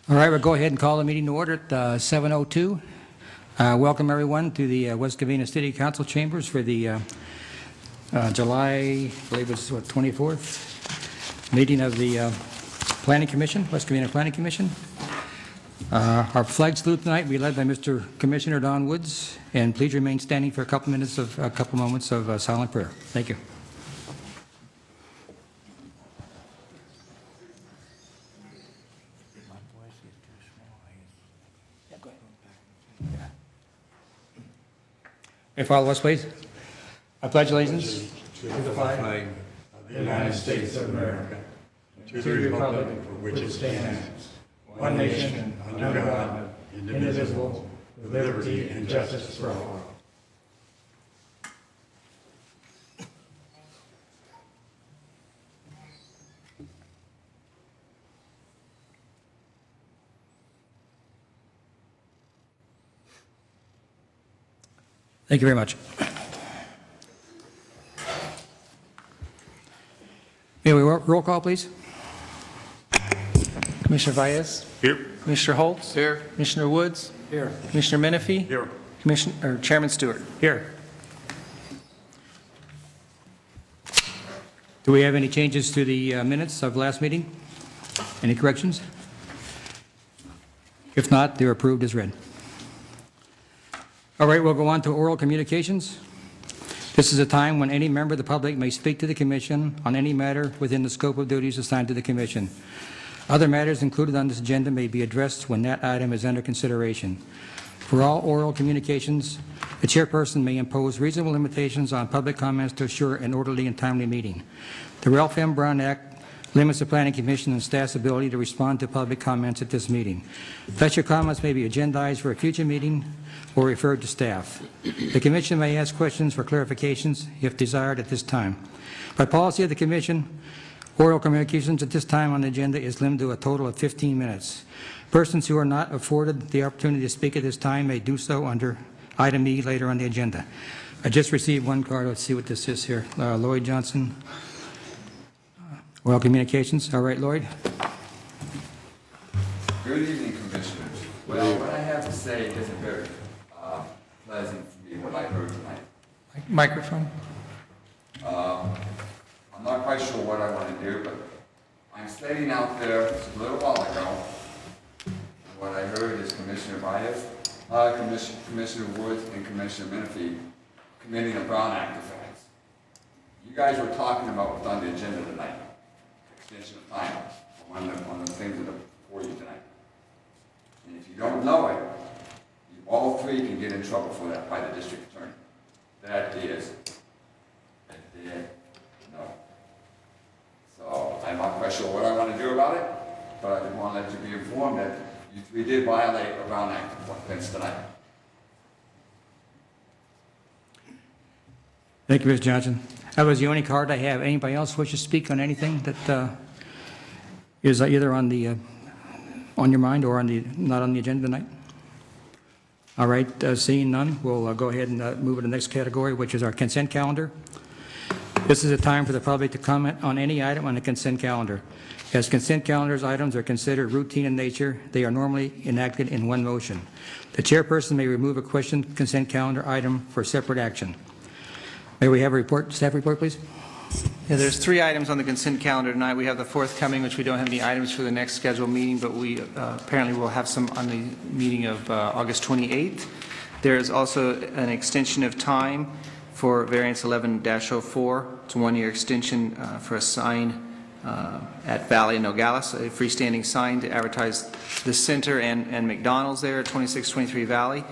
All right, we'll go ahead and call the meeting to order at 7:02. Welcome, everyone, to the West Covina City Council chambers for the July, I believe it's, 24th, meeting of the Planning Commission, West Covina Planning Commission. Our flag salute tonight will be led by Mr. Commissioner Don Woods, and please remain standing for a couple moments of silent prayer. Thank you. Hey, follow us, please. I pledge allegiance to the flag of the United States of America, to the republic for which it stands, one nation, under God, indivisible, with liberty and justice for all. Thank you very much. May we roll call, please? Commissioner Valles? Here. Commissioner Holtz? Here. Commissioner Woods? Here. Commissioner Menifee? Here. Chairman Stewart? Here. Do we have any changes to the minutes of last meeting? Any corrections? If not, they're approved as read. All right, we'll go on to oral communications. This is a time when any member of the public may speak to the Commission on any matter within the scope of duties assigned to the Commission. Other matters included on this agenda may be addressed when that item is under consideration. For all oral communications, the chairperson may impose reasonable limitations on public comments to assure an orderly and timely meeting. The Ralph M. Brown Act limits the Planning Commission and staff's ability to respond to public comments at this meeting. Thus, your comments may be agendized for a future meeting or referred to staff. The Commission may ask questions for clarifications if desired at this time. By policy of the Commission, oral communications at this time on the agenda is limited to a total of 15 minutes. Persons who are not afforded the opportunity to speak at this time may do so under item E later on the agenda. I just received one card. Let's see what this is here. Lloyd Johnson, oral communications. All right, Lloyd. Good evening, Commissioners. Well, what I have to say isn't very pleasant for me, what I heard tonight. Microphone? I'm not quite sure what I want to do, but I'm standing out there just a little while ago. And what I heard is Commissioner Valles, Commissioner Woods, and Commissioner Menifee committing a Brown Act offense. You guys were talking about what's on the agenda tonight, extension of time, one of the things that are before you tonight. And if you don't know it, you all three can get in trouble for that by the district attorney. That is a dead no. So I'm not quite sure what I want to do about it, but I just want to let you be informed that you three did violate a Brown Act offense tonight. Thank you, Mr. Johnson. That was the only card I have. Anybody else wish to speak on anything that is either on the on your mind or on the not on the agenda tonight? All right, seeing none, we'll go ahead and move to the next category, which is our consent calendar. This is a time for the public to comment on any item on the consent calendar. As consent calendars items are considered routine in nature, they are normally enacted in one motion. The chairperson may remove a consent calendar item for separate action. May we have a report, staff report, please? Yeah, there's 3 items on the consent calendar tonight. We have the forthcoming, which we don't have any items for the next scheduled meeting, but we apparently will have some on the meeting of August 28th. There is also an extension of time for variance 11-04. It's a 1-year extension for a sign at Valley in Nogales, a freestanding sign to advertise the center and McDonald's there at 2623 Valley.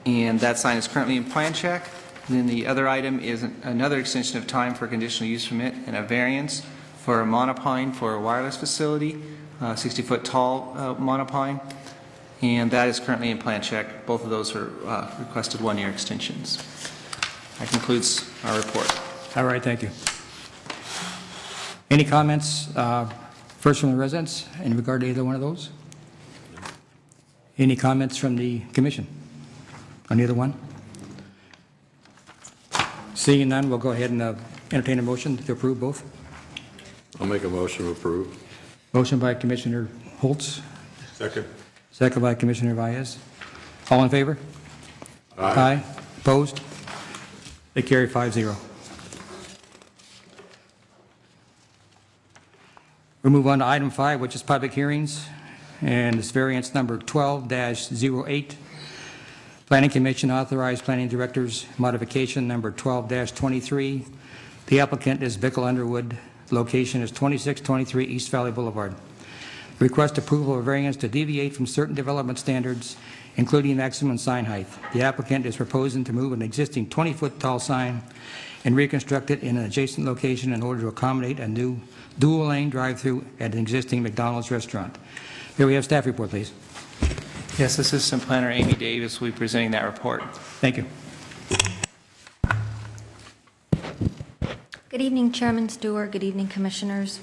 And that sign is currently in plan check. And then the other item is another extension of time for a conditional use permit and a variance for a monopine for a wireless facility, 60-foot tall monopine, and that is currently in plan check. Both of those are requested 1-year extensions. That concludes our report. All right, thank you. Any comments, first from the residents in regard to either one of those? Any comments from the commission on either one? Seeing none, we'll go ahead and entertain a motion to approve both. I'll make a motion to approve. Motion by Commissioner Holtz, Second. Second by Commissioner Valles. All in favor? Aye. Opposed? They carry 5-0. We'll move on to item 5, which is public hearings, and it's variance number 12-08. Planning Commission authorized Planning Director's modification number 12-23. The applicant is Bickle Underwood. Location is 2623 East Valley Boulevard. Request approval of variance to deviate from certain development standards, including maximum sign height. The applicant is proposing to move an existing 20-foot tall sign and reconstruct it in an adjacent location in order to accommodate a new dual-lane drive-through at an existing McDonald's restaurant. Here we have staff report, please. Yes, Assistant Planner Amy Davis will be presenting that report. Thank you. Good evening, Chairman Stewart. Good evening, Commissioners.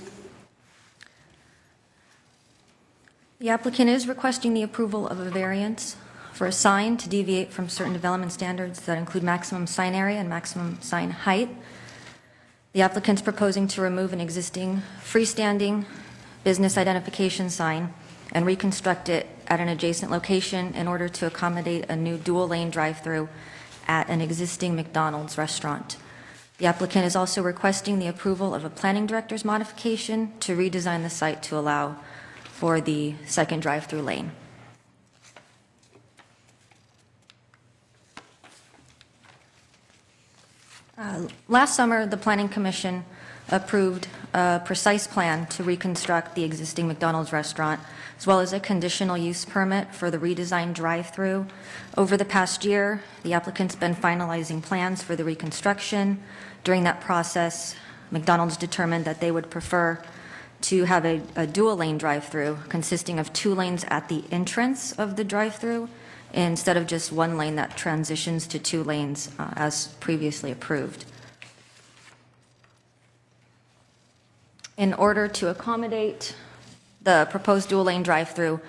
The applicant is requesting the approval of a variance for a sign to deviate from certain development standards that include maximum sign area and maximum sign height. The applicant's proposing to remove an existing freestanding business identification sign and reconstruct it at an adjacent location in order to accommodate a new dual-lane drive-through at an existing McDonald's restaurant. The applicant is also requesting the approval of a planning director's modification to redesign the site to allow for the second drive-through lane. Last summer, the Planning Commission approved a precise plan to reconstruct the existing McDonald's restaurant, as well as a conditional use permit for the redesigned drive-through. Over the past year, the applicant's been finalizing plans for the reconstruction. During that process, McDonald's determined that they would prefer to have a dual-lane drive-through consisting of 2 lanes at the entrance of the drive-through instead of just 1 lane that transitions to 2 lanes as previously approved. In order to accommodate the proposed dual-lane drive-through,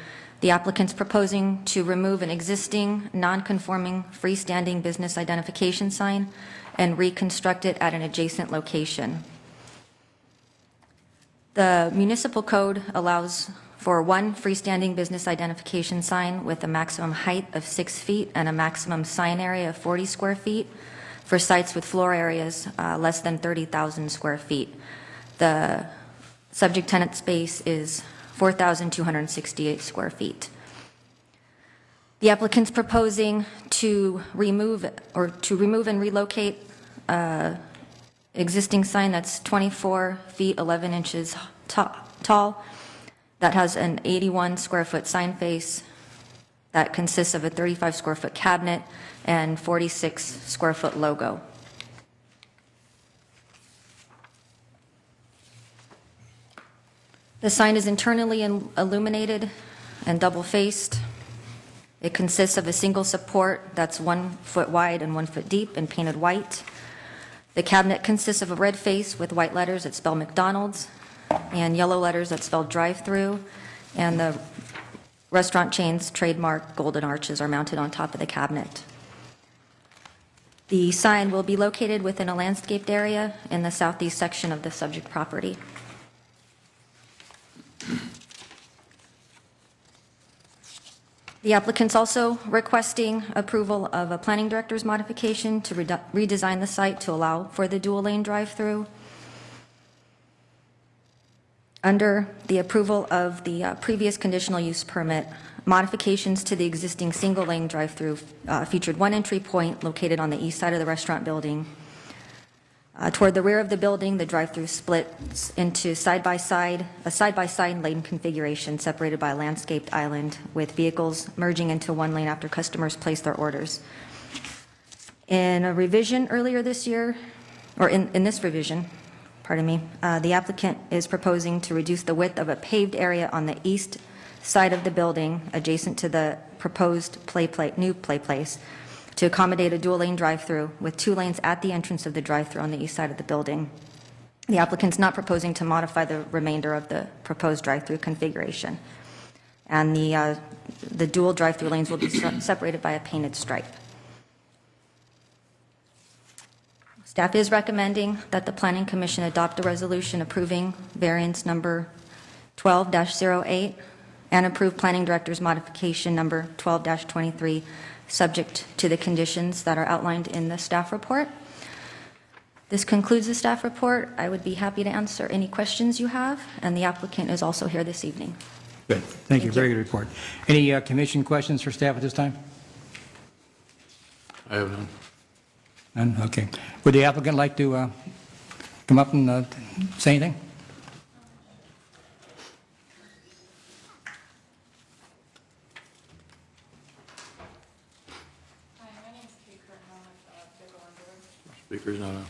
the applicant's proposing to remove an existing non-conforming freestanding business identification sign and reconstruct it at an adjacent location. The municipal code allows for 1 freestanding business identification sign with a maximum height of 6 feet and a maximum sign area of 40 square feet for sites with floor areas less than 30,000 square feet. The subject tenant space is 4,268 square feet. The applicant's proposing to remove and relocate existing sign that's 24 feet 11 inches tall that has an 81 square foot sign face that consists of a 35 square foot cabinet and 46 square foot logo. The sign is internally illuminated and double-faced. It consists of a single support that's 1 foot wide and 1 foot deep and painted white. The cabinet consists of a red face with white letters that spell McDonald's and yellow letters that spell drive-through, and the restaurant chain's trademark golden arches are mounted on top of the cabinet. The sign will be located within a landscaped area in the southeast section of the subject property. The applicant's also requesting approval of a planning director's modification to redesign the site to allow for the dual-lane drive-through. Under the approval of the previous conditional use permit, modifications to the existing single-lane drive-through featured 1 entry point located on the east side of the restaurant building. Toward the rear of the building, the drive-through splits into a side-by-side lane configuration separated by a landscaped island with vehicles merging into 1 lane after customers place their orders. In a revision earlier this year, or in this revision, pardon me, the applicant is proposing to reduce the width of a paved area on the east side of the building adjacent to the proposed new play place to accommodate a dual-lane drive-through with 2 lanes at the entrance of the drive-through on the east side of the building. The applicant's not proposing to modify the remainder of the proposed drive-through configuration. And the dual drive-through lanes will be separated by a painted stripe. Staff is recommending that the Planning Commission adopt a resolution approving variance number 12-08 and approve Planning Director's modification number 12-23, subject to the conditions that are outlined in the staff report. This concludes the staff report. I would be happy to answer any questions you have, and the applicant is also here this evening. Good. Thank you. Very good report. Any commission questions for staff at this time? I have none. None? Okay. Would the applicant like to come up and say anything? Hi, my name is Kate Curtin. I'm with Big Underwood. Speaker's not on.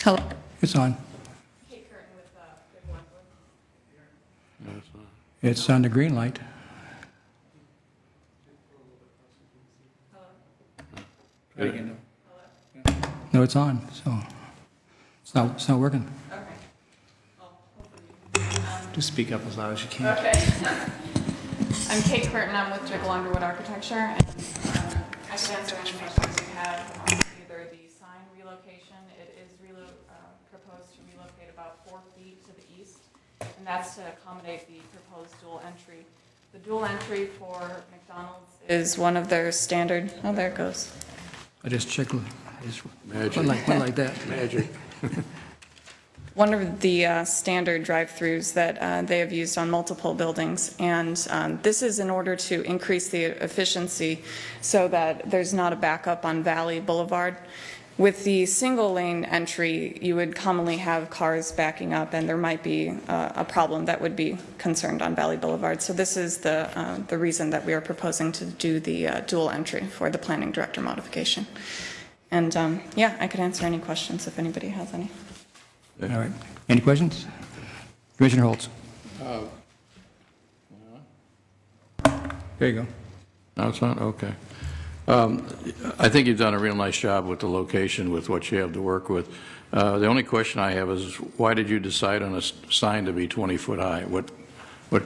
Hello. It's on. Kate Curtin with Big Underwood. No, it's not. It's on the green light. No, it's on, so it's not working. Okay. Well, hopefully. Just speak up as loud as you can. Okay. I'm Kate Curtin. I'm with Jiggle Underwood Architecture, and I can answer any questions you have on either the sign relocation. It is proposed to relocate about 4 feet to the east, and that's to accommodate the proposed dual entry. The dual entry for McDonald's is one of their standard. Oh, there it goes. I just checked. Magic. One like that. Magic. One of the standard drive-throughs that they have used on multiple buildings, and this is in order to increase the efficiency so that there's not a backup on Valley Boulevard. With the single-lane entry, you would commonly have cars backing up, and there might be a problem that would be concerned on Valley Boulevard. So this is the reason that we are proposing to do the dual entry for the planning director modification. And yeah, I could answer any questions if anybody has any. All right. Any questions? Commissioner Holtz. There you go. No, it's not? Okay. I think you've done a real nice job with the location, with what you have to work with. The only question I have is, why did you decide on a sign to be 20 foot high? What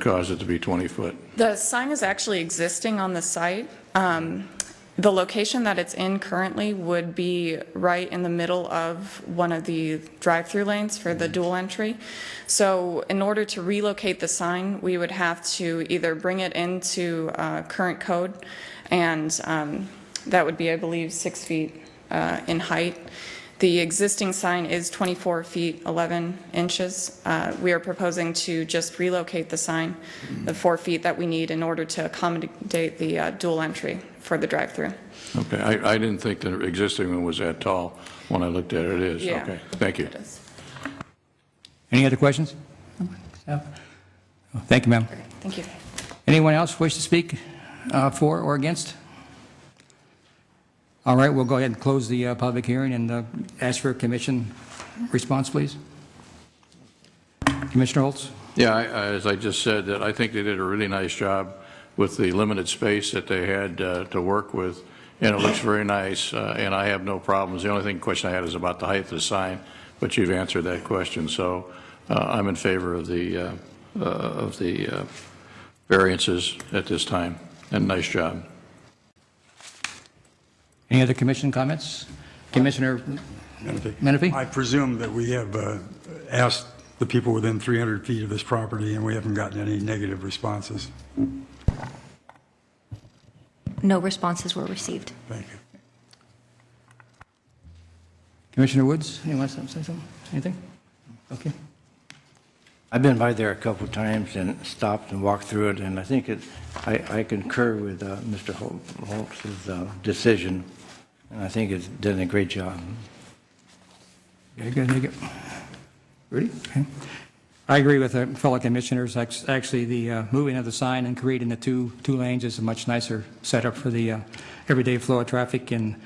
caused it to be 20 foot? The sign is actually existing on the site. The location that it's in currently would be right in the middle of one of the drive-through lanes for the dual entry. So in order to relocate the sign, we would have to either bring it into current code, and that would be, I believe, 6 feet in height. The existing sign is 24 feet 11 inches. We are proposing to just relocate the sign, the 4 feet that we need in order to accommodate the dual entry for the drive-through. Okay, I didn't think the existing one was that tall. When I looked at it, it is. Yeah. Okay, thank you. It is. Any other questions? Staff? Oh, thank you, ma'am. Thank you. Anyone else wish to speak for or against? All right, we'll go ahead and close the public hearing and ask for a commission response, please. Commissioner Holtz? Yeah, as I just said, that I think they did a really nice job with the limited space that they had to work with, and it looks very nice, and I have no problems. The only question I had is about the height of the sign, but you've answered that question, so I'm in favor of the variances at this time, and nice job. Any other commission comments? Commissioner Menifee? I presume that we have asked the people within 300 feet of this property, and we haven't gotten any negative responses. No responses were received. Thank you. Commissioner Woods, anyone want to say something? Anything? Okay. I've been by there a couple of times and stopped and walked through it, and I think I concur with Mr. Holtz's decision, and I think it's done a great job. Very good. Very good. Ready? Okay. I agree with the fellow commissioners. Actually, the moving of the sign and creating the two lanes is a much nicer setup for the everyday flow of traffic, and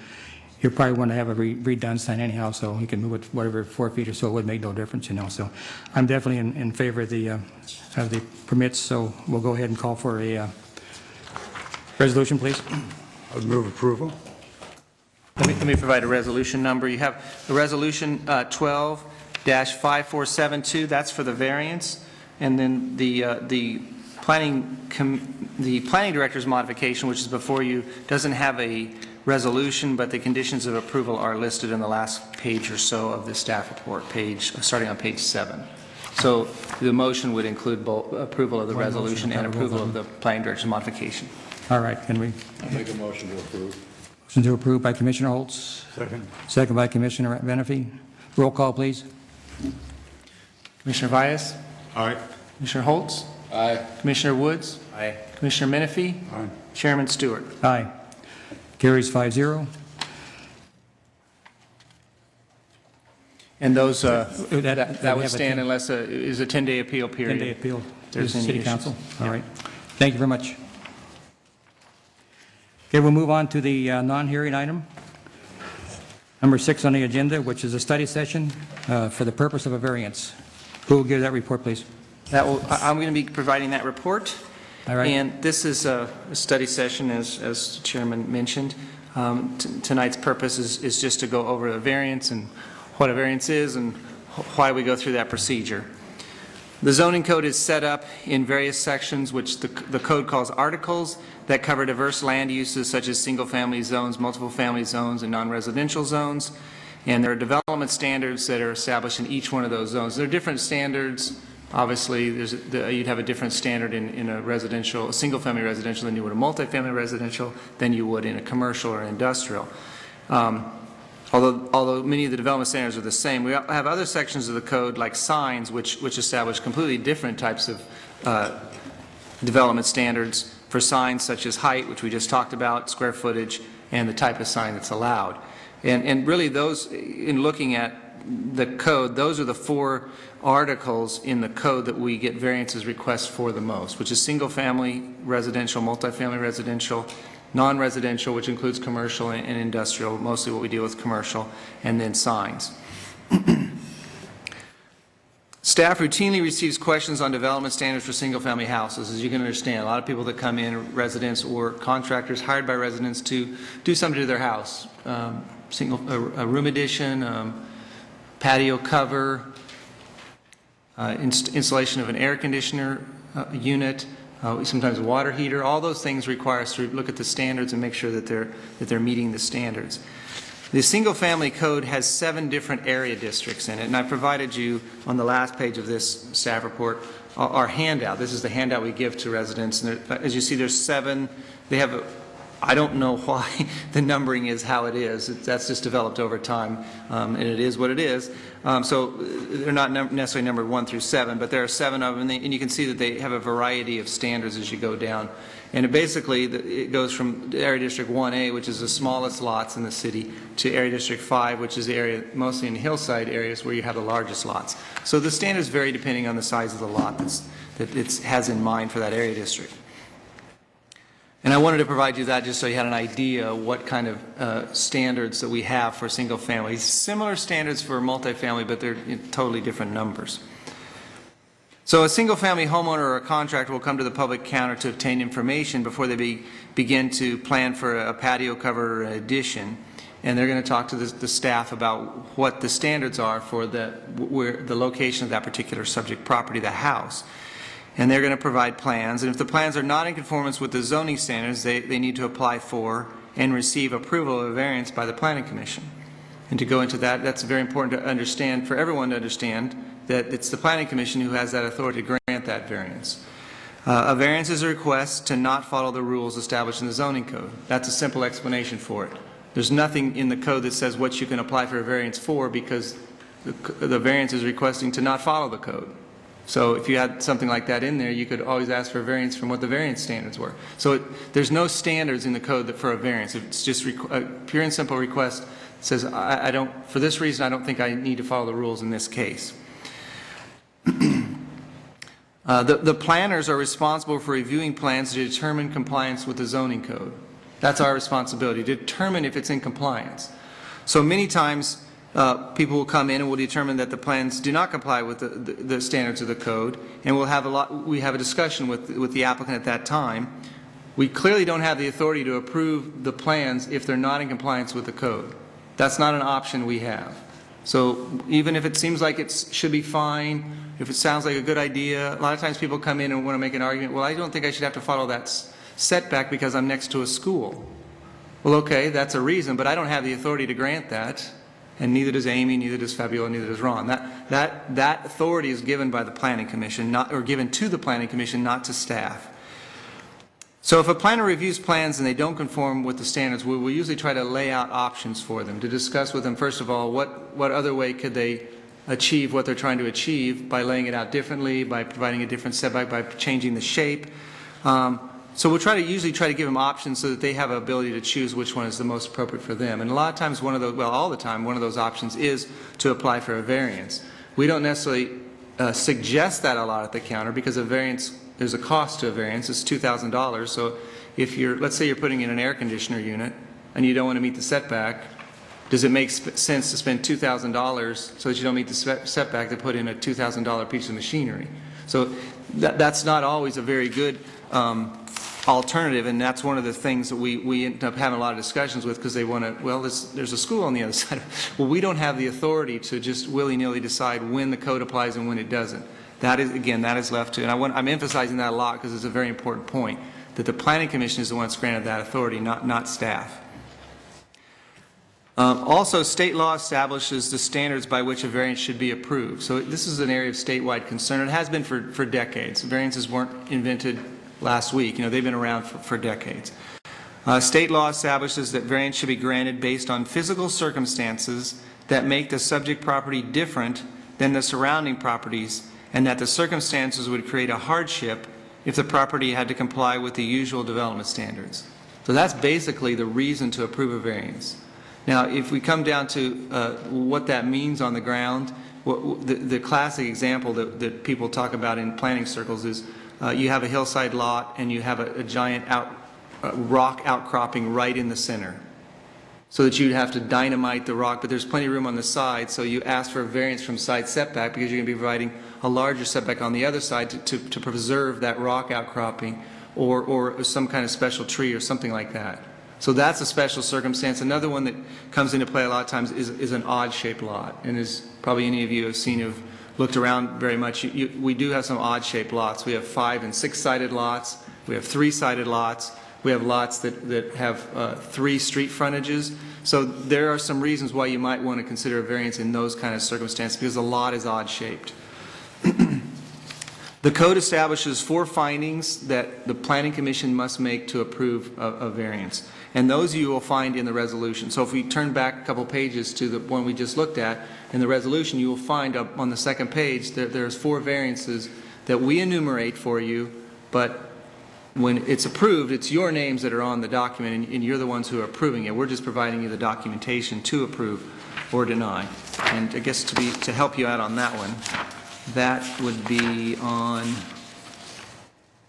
you probably want to have a redone sign anyhow, so you can move it whatever 4 feet or so. It would make no difference, So I'm definitely in favor of the permits. So we'll go ahead and call for a resolution, please. I would move approval. Let me provide a resolution number. You have the resolution 12-5472, that's for the variance, and then the planning director's modification, which is before you, doesn't have a resolution, but the conditions of approval are listed in the last page or so of the staff report, starting on page 7. So the motion would include both approval of the One motion, resolution and both approval of of the planning direction modification. All right, can we? I'll make a motion to approve. Motion to approve by Commissioner Holtz, Second. second by Commissioner Menifee. Roll call, please. Commissioner Vyas? Aye. Commissioner Holtz? Aye. Commissioner Woods? Aye. Commissioner Menifee? Aye. Chairman Stewart? Aye. Carries 5-0. And those, that we that would have a stand unless is a 10-day appeal period. 10-day appeal There's to any City issues. Council. All right. Thank you very much. Okay, we'll move on to the non-hearing item. Number 6 on the agenda, which is a study session for the purpose of a variance. Who will give that report, please? I'm going to be providing that report. All right. And this is a study session, as the Chairman mentioned. Tonight's purpose is just to go over a variance and what a variance is and why we go through that procedure. The zoning code is set up in various sections, which the code calls articles, that cover diverse land uses such as single-family zones, multiple-family zones, and non-residential zones. And there are development standards that are established in each one of those zones. There are different standards. Obviously, you'd have a different standard in a single-family residential than you would a multifamily residential, than you would in a commercial or industrial. Although many of the development standards are the same, we have other sections of the code like signs, which establish completely different types of development standards for signs such as height, which we just talked about, square footage, and the type of sign that's allowed. And really those, in looking at the code, those are the 4 articles in the code that we get variances requests for the most, which is single-family residential, multifamily residential, non-residential, which includes commercial and industrial, mostly what we deal with commercial, and then signs. Staff routinely receives questions on development standards for single-family houses. As you can understand, a lot of people that come in, residents or contractors hired by residents to do something to their house, a room addition, patio cover, installation of an air conditioner unit, sometimes a water heater. All those things require us to look at the standards and make sure that they're meeting the standards. The single-family code has 7 different area districts in it, and I provided you on the last page of this staff report our handout. This is the handout we give to residents. And as you see, there's 7. They have I don't know why the numbering is how it is. That's just developed over time, and it is what it is. So they're not necessarily numbered 1 through 7, but there are 7 of them, and you can see that they have a variety of standards as you go down. And it goes from Area District 1A, which is the smallest lots in the city, to Area District 5, which is the area mostly in hillside areas where you have the largest lots. So the standards vary depending on the size of the lot that it has in mind for that area district. And I wanted to provide you that just so you had an idea what kind of standards that we have for single family. Similar standards for multifamily, but they're totally different numbers. So a single family homeowner or a contractor will come to the public counter to obtain information before they begin to plan for a patio cover or an addition. And they're going to talk to the staff about what the standards are for the location of that particular subject property, the house. And they're going to provide plans. And if the plans are not in conformance with the zoning standards, they need to apply for and receive approval of a variance by the Planning Commission. And to go into that, that's very important to understand, for everyone to understand, that it's the Planning Commission who has that authority to grant that variance. A variance is a request to not follow the rules established in the zoning code. That's a simple explanation for it. There's nothing in the code that says what you can apply for a variance for, because the variance is requesting to not follow the code. So if you had something like that in there, you could always ask for a variance from what the variance standards were. So there's no standards in the code for a variance. It's just a pure and simple request that says, I don't, for this reason, I don't think I need to follow the rules in this case. The planners are responsible for reviewing plans to determine compliance with the zoning code. That's our responsibility, to determine if it's in compliance. So many times, people will come in and will determine that the plans do not comply with the standards of the code, and we have a discussion with the applicant at that time. We clearly don't have the authority to approve the plans if they're not in compliance with the code. That's not an option we have. So even if it seems like it should be fine, if it sounds like a good idea, a lot of times people come in and want to make an argument, well, I don't think I should have to follow that setback because I'm next to a school. Well, okay, that's a reason, but I don't have the authority to grant that. and neither does Amy, neither does Fabiola, neither does Ron. That authority is given by the Planning Commission, or given to the Planning Commission, not to staff. So if a planner reviews plans and they don't conform with the standards, we will usually try to lay out options for them, to discuss with them, first of all, what other way could they achieve what they're trying to achieve by laying it out differently, by providing a different setback, by changing the shape. So we'll usually try to give them options so that they have an ability to choose which one is the most appropriate for them. And a lot of times all the time, one of those options is to apply for a variance. We don't necessarily suggest that a lot at the counter because a variance, there's a cost to a variance, it's $2,000. So if let's say you're putting in an air conditioner unit and you don't want to meet the setback, does it make sense to spend $2,000 so that you don't meet the setback to put in a $2,000 piece of machinery? So that's not always a very good alternative, and that's one of the things that we end up having a lot of discussions with, because they want to, well, there's a school on the other side. Well, we don't have the authority to just willy-nilly decide when the code applies and when it doesn't. That is left to, and I'm emphasizing that a lot because it's a very important point, that the Planning Commission is the one that's granted that authority, not staff. Also, state law establishes the standards by which a variance should be approved. So this is an area of statewide concern. It has been for decades. Variances weren't invented last week. They've been around for decades. State law establishes that variance should be granted based on physical circumstances that make the subject property different than the surrounding properties, and that the circumstances would create a hardship if the property had to comply with the usual development standards. So that's basically the reason to approve a variance. Now, if we come down to what that means on the ground, the classic example that people talk about in planning circles is you have a hillside lot and you have a giant rock outcropping right in the center, so that you'd have to dynamite the rock, but there's plenty of room on the side, so you ask for a variance from side setback because you're going to be providing a larger setback on the other side to preserve that rock outcropping, or some kind of special tree or something like that. So that's a special circumstance. Another one that comes into play a lot of times is an odd-shaped lot, and as probably any of you have seen, have looked around very much, we do have some odd-shaped lots. We have 5- and 6-sided lots. We have 3-sided lots. We have lots that have 3 street frontages. So there are some reasons why you might want to consider a variance in those kind of circumstances, because the lot is odd-shaped. The code establishes 4 findings that the Planning Commission must make to approve a variance, and those you will find in the resolution. So if we turn back a couple pages to the one we just looked at, in the resolution you will find up on the second page that there's 4 variances that we enumerate for you, but when it's approved, it's your names that are on the document, and you're the ones who are approving it. We're just providing you the documentation to approve or deny. And I guess to help you out on that one, that would be on,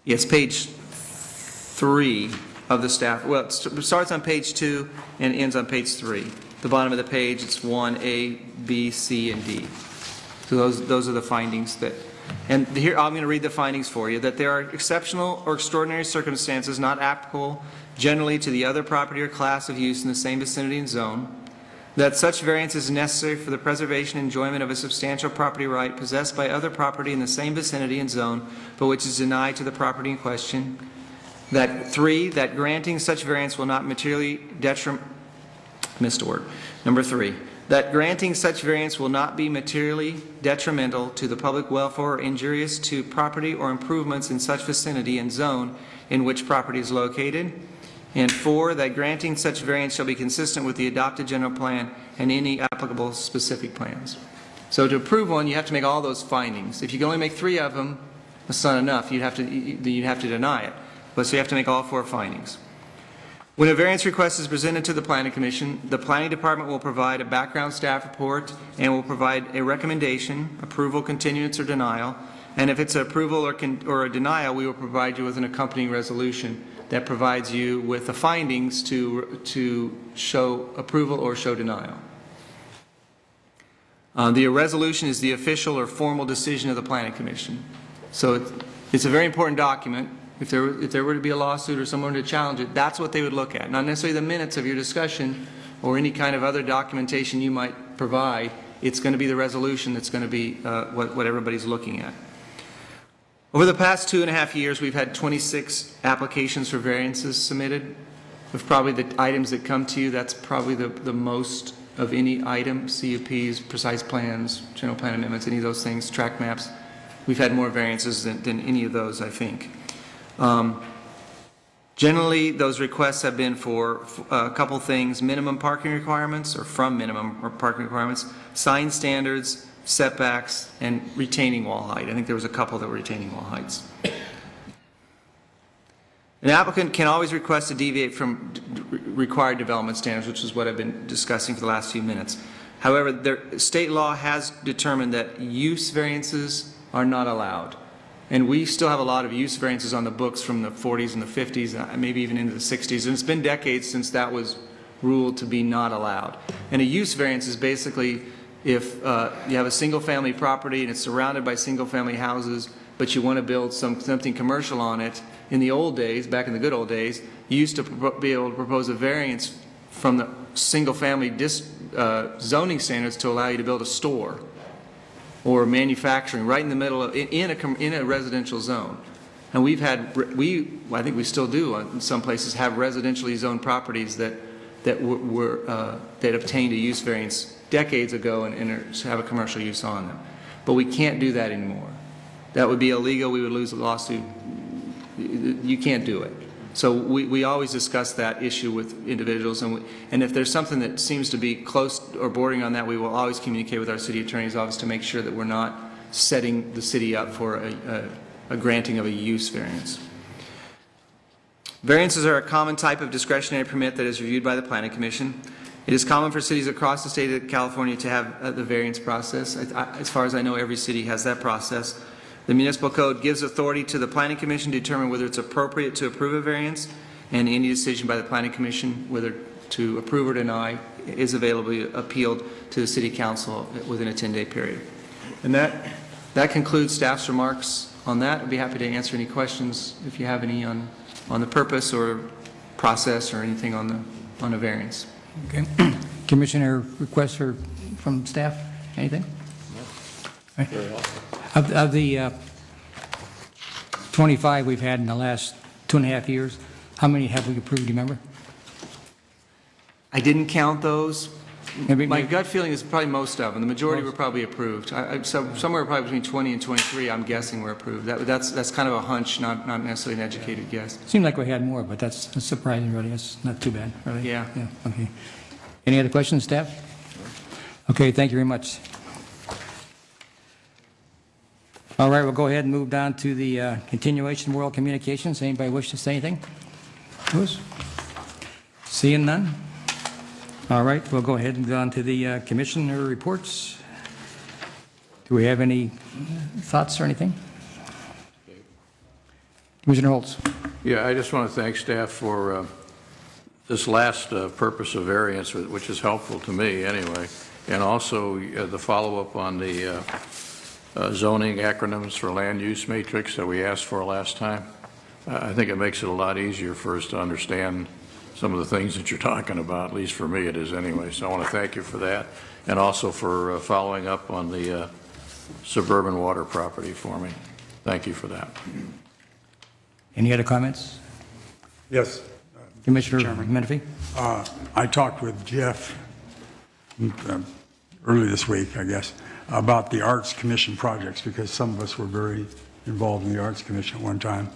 yes, page 3 of the staff. Well, it starts on page 2 and ends on page 3. The bottom of the page, it's 1A, B, C, and D. So those are the findings that, and here I'm going to read the findings for you, that there are exceptional or extraordinary circumstances not applicable generally to the other property or class of use in the same vicinity and zone, that such variance is necessary for the preservation and enjoyment of a substantial property right possessed by other property in the same vicinity and zone, but which is denied to the property in question. That 3, that granting such variance will not materially Number 3, that granting such variance will not be materially detrimental to the public welfare or injurious to property or improvements in such vicinity and zone in which property is located. And 4, that granting such variance shall be consistent with the adopted general plan and any applicable specific plans. So to approve one, you have to make all those findings. If you can only make 3 of them, that's not enough. You'd have to deny it. But so you have to make all 4 findings. When a variance request is presented to the Planning Commission, the Planning Department will provide a background staff report and will provide a recommendation, approval, continuance, or denial. And if it's an approval or a denial, we will provide you with an accompanying resolution that provides you with the findings to show approval or show denial. The resolution is the official or formal decision of the Planning Commission. So it's a very important document. If there were to be a lawsuit or someone to challenge it, that's what they would look at. Not necessarily the minutes of your discussion or any kind of other documentation you might provide. It's going to be the resolution that's going to be what everybody's looking at. Over the past 2.5 years, we've had 26 applications for variances submitted. Of probably the items that come to you, that's probably the most of any item, CUPs, precise plans, general plan amendments, any of those things, track maps. We've had more variances than any of those, I think. Generally, those requests have been for a couple things: minimum parking requirements, or from minimum parking requirements, sign standards, setbacks, and retaining wall height. I think there was a couple that were retaining wall heights. An applicant can always request to deviate from required development standards, which is what I've been discussing for the last few minutes. However, state law has determined that use variances are not allowed. And we still have a lot of use variances on the books from the 40s and the 50s, maybe even into the 60s. And it's been decades since that was ruled to be not allowed. And a use variance is basically if you have a single-family property and it's surrounded by single-family houses, but you want to build something commercial on it. In the old days, back in the good old days, you used to be able to propose a variance from the single-family zoning standards to allow you to build a store or manufacturing right in the middle of in a residential zone. And we've had I think we still do in some places have residentially zoned properties that obtained a use variance decades ago and have a commercial use on them. But we can't do that anymore. That would be illegal. We would lose a lawsuit. You can't do it. So we always discuss that issue with individuals, and if there's something that seems to be close or bordering on that, we will always communicate with our city attorney's office to make sure that we're not setting the city up for a granting of a use variance. Variances are a common type of discretionary permit that is reviewed by the Planning Commission. It is common for cities across the state of California to have the variance process. As far as I know, every city has that process. The municipal code gives authority to the Planning Commission to determine whether it's appropriate to approve a variance, and any decision by the Planning Commission whether to approve or deny is available appealed to the City Council within a 10-day period. And that concludes staff's remarks on that. I'd be happy to answer any questions if you have any on the purpose or process or anything on a variance. Okay. Commissioner, requests from staff? Anything? Very helpful. Of the 25 we've had in the last 2.5 years, how many have we approved, do you remember? I didn't count those. Maybe, My gut feeling is probably most of them. The majority were probably approved. So somewhere probably between 20 and 23, I'm guessing were approved. That's kind of a hunch, not necessarily an educated guess. Seemed like we had more, but that's surprising, really. It's not too bad, really. Yeah. Okay. Any other questions, staff? Okay, thank you very much. All right, we'll go ahead and move down to the continuation of oral communications. Anybody wish to say anything? Who's? Seeing none? All right, we'll go ahead and go on to the commissioner reports. Do we have any thoughts or anything? Commissioner Holtz. Yeah, I just want to thank staff for this last purpose of variance, which is helpful to me anyway, and also the follow-up on the zoning acronyms for land use matrix that we asked for last time. I think it makes it a lot easier for us to understand some of the things that you're talking about, at least for me it is anyway. So I want to thank you for that, and also for following up on the suburban water property for me. Thank you for that. Any other comments? Yes. Commissioner Menifee? I talked with Jeff early this week, I guess, about the Arts Commission projects, because some of us were very involved in the Arts Commission at one time,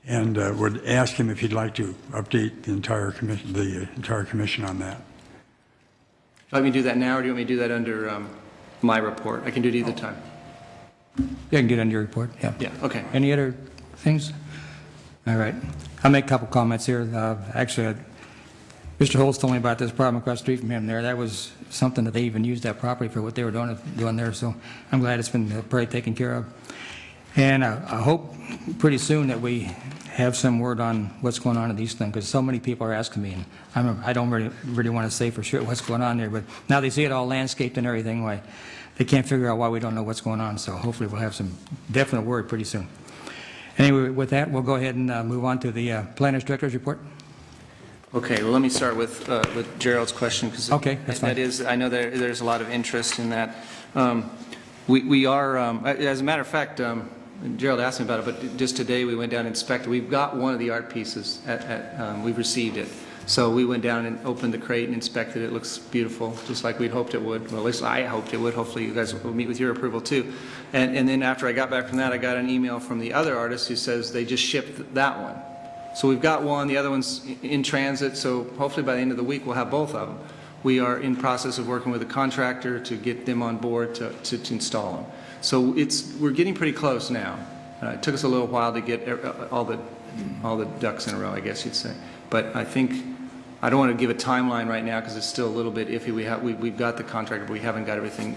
and would ask him if he'd like to update the entire commission on that. Do you want me to do that now, or do you want me to do that under my report? I can do it either time. Yeah, I can get on your report, yeah. Yeah, okay. Any other things? All right. I'll make a couple comments here. Actually, Mr. Holtz told me about this problem across the street from him there. That was something that they even used that property for what they were doing there, so I'm glad it's been pretty taken care of. And I hope pretty soon that we have some word on what's going on in these things, because so many people are asking me, and I don't really want to say for sure what's going on there, but now they see it all landscaped and everything, why they can't figure out why we don't know what's going on, so hopefully we'll have some definite word pretty soon. Anyway, with that, we'll go ahead and move on to the Planners Director's report. Okay, well, let me start with Gerald's question, because Okay, that's fine. that is, I know there's a lot of interest in that. We are, as a matter of fact, Gerald asked me about it, but just today we went down and inspected. We've got one of the art pieces. We've received it. So we went down and opened the crate and inspected it. It looks beautiful, just like we'd hoped it would. Well, at least I hoped it would. Hopefully you guys will meet with your approval too. And then after I got back from that, I got an email from the other artist who says they just shipped that one. So we've got one, the other one's in transit, so hopefully by the end of the week we'll have both of them. We are in process of working with a contractor to get them on board to install them. So we're getting pretty close now. It took us a little while to get all the ducks in a row, I guess you'd say. But I think, I don't want to give a timeline right now because it's still a little bit iffy. We've got the contractor, but we haven't got everything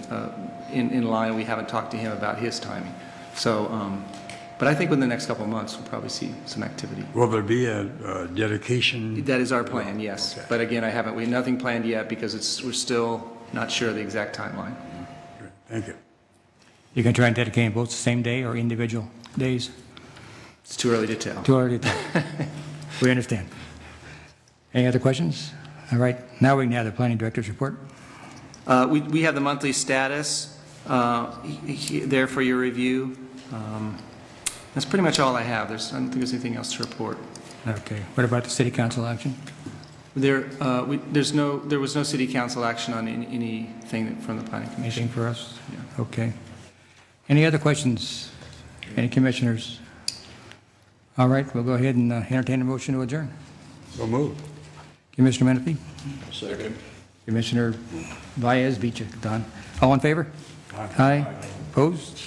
in line. We haven't talked to him about his timing. So, but I think within the next couple of months, we'll probably see some activity. Will there be a dedication? That is our plan, yes. Okay. But again, we have nothing planned yet because we're still not sure of the exact timeline. Good. Thank you. You can try and dedicate them both the same day or individual days? It's too early to tell. Too early to tell. We understand. Any other questions? All right, now we can have the planning director's report. We have the monthly status there for your review. That's pretty much all I have. I don't think there's anything else to report. Okay, what about the city council action? There was no city council action on anything from the planning commission. Anything for us? Yeah. Okay. Any other questions? Any commissioners? All right, we'll go ahead and entertain a motion to adjourn. So moved. Commissioner Menifee? Second. Commissioner Baez, beat you, Don. All in favor? Aye. Opposed?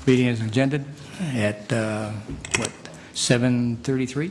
Meeting is agended at, 7:33?